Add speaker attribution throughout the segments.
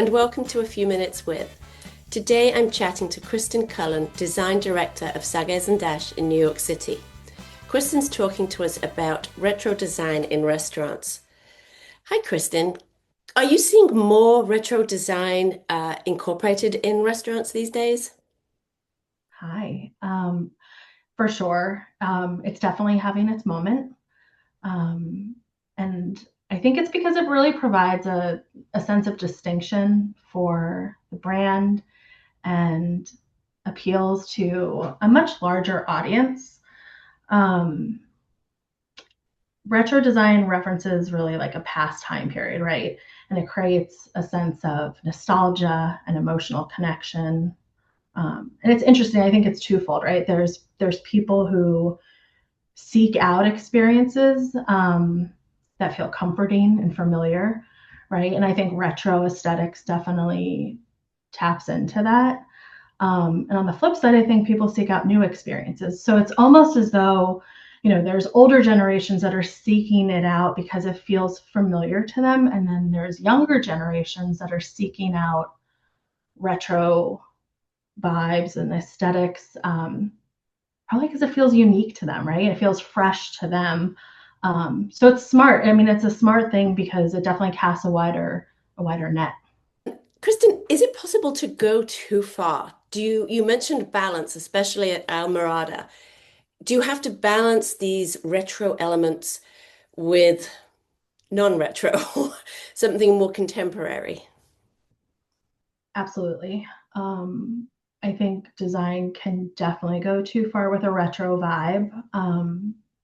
Speaker 1: and welcome to A Few Minutes With. Today I'm chatting to Kristin Cullen, Design Director of Sages and Dash in New York City. Kristin's talking to us about retro design in restaurants. Hi Kristin, are you seeing more retro design incorporated in restaurants these days?
Speaker 2: Hi. For sure. It's definitely having its moment. Um, and I think it's because it really provides a sense of distinction for the brand and appeals to a much larger audience. Um, Retro design references really like a past time period, right? And it creates a sense of nostalgia and emotional connection. And it's interesting. I think it's twofold, right? There's people who seek out experiences that feel comforting and familiar, right? And I think retro aesthetics definitely taps into that. And on the flip side, I think people seek out new experiences. So it's almost as though, there's older generations that are seeking it out because it feels familiar to them. And then there's younger generations that are seeking out retro vibes and aesthetics, probably because it feels unique to them, right? It feels fresh to them. So it's smart. I mean, it's a smart thing because it definitely casts a wider net.
Speaker 1: Kristin, is it possible to go too far? You mentioned balance, especially at Almirada. Do you have to balance these retro elements with non-retro, something more contemporary?
Speaker 2: Absolutely. I think design can definitely go too far with a retro vibe.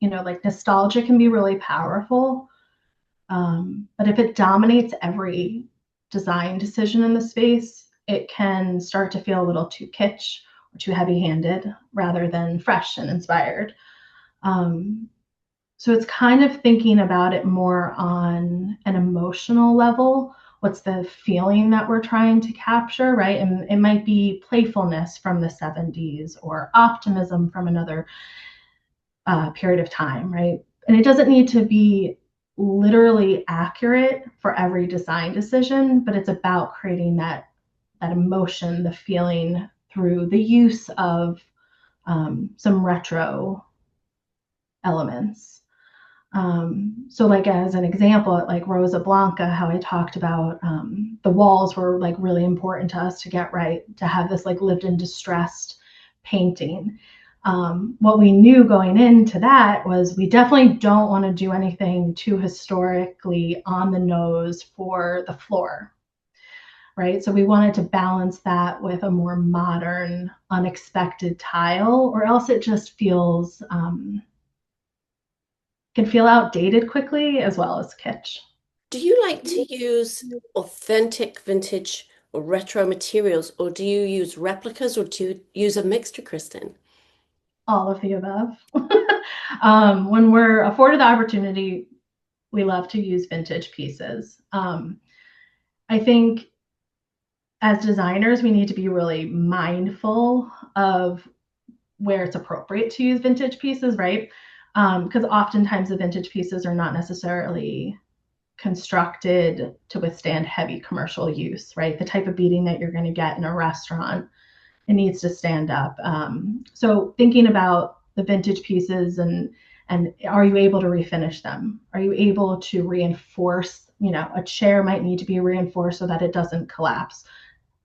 Speaker 2: Like nostalgia can be really powerful. But if it dominates every design decision in the space, it can start to feel a little too kitsch or too heavy handed rather than fresh and inspired. Um, so it's kind of thinking about it more on an emotional level. What's the feeling that we're trying to capture, right? And it might be playfulness from the 70s or optimism from another period of time, right? And it doesn't need to be literally accurate for every design decision, but it's about creating that emotion, the feeling through the use of some retro elements. So like as an example, like Rosa Blanca, how I talked about the walls were like really important to us to get right, to have this like lived in distressed painting. What we knew going into that was we definitely don't want to do anything too historically on the nose for the floor, right? So we wanted to balance that with a more modern, unexpected tile, or else it just feels can feel outdated quickly as well as kitsch.
Speaker 1: Do you like to use authentic vintage or retro materials, or do you use replicas, or do you use a mixture, Kristin?
Speaker 2: All of the above. When we're afforded the opportunity, we love to use vintage pieces. I think as designers, we need to be really mindful of where it's appropriate to use vintage pieces, right? Because oftentimes the vintage pieces are not necessarily constructed to withstand heavy commercial use, right? The type of beating that you're going to get in a restaurant, it needs to stand up. So thinking about the vintage pieces and are you able to refinish them? Are you able to reinforce? A chair might need to be reinforced so that it doesn't collapse.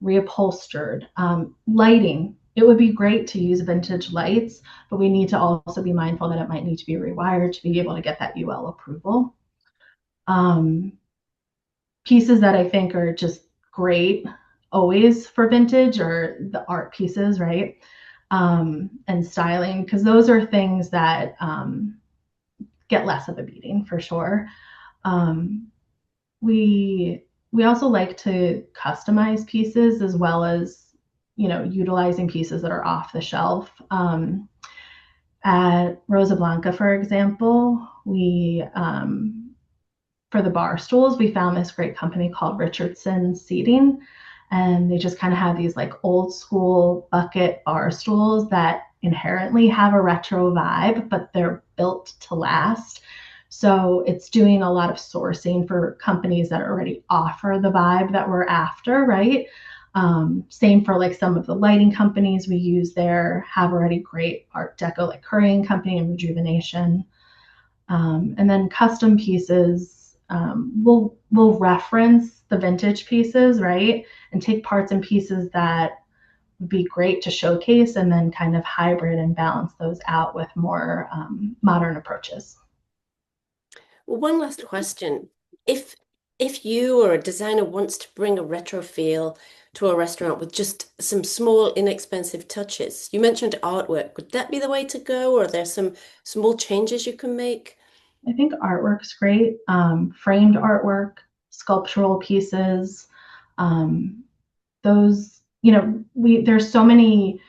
Speaker 2: Reupholstered, lighting. It would be great to use vintage lights, but we need to also be mindful that it might need to be rewired to be able to get that UL approval. Um, Pieces that I think are just great always for vintage or the art pieces, right? And styling, because those are things that get less of a beating for sure. Um, we we also like to customize pieces as well as utilizing pieces that are off the shelf. At Rosa Blanca, for example, we for the bar stools, we found this great company called Richardson Seating. And they just kind of have these like old school bucket bar stools that inherently have a retro vibe, but they're built to last. So it's doing a lot of sourcing for companies that already offer the vibe that we're after, right? Same for like some of the lighting companies we use there have already great Art Deco, like Currying Company and Rejuvenation. And then custom pieces, we'll reference the vintage pieces, right? And take parts and pieces that would be great to showcase, and then kind of hybrid and balance those out with more modern approaches.
Speaker 1: Well, one last question. If if you or a designer wants to bring a retro feel to a restaurant with just some small, inexpensive touches, you mentioned artwork. Would that be the way to go, or are there some small changes you can make?
Speaker 2: I think artwork's great. Framed artwork, sculptural pieces, um, those, there's so many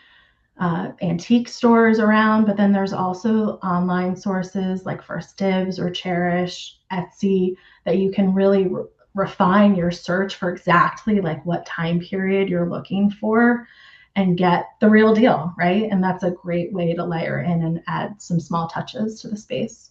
Speaker 2: antique stores around, but then there's also online sources like First Dibs or Cherish, Etsy, that you can really refine your search for exactly like what time period you're looking for and get the real deal, right? And that's a great way to layer in and add some small touches to the space.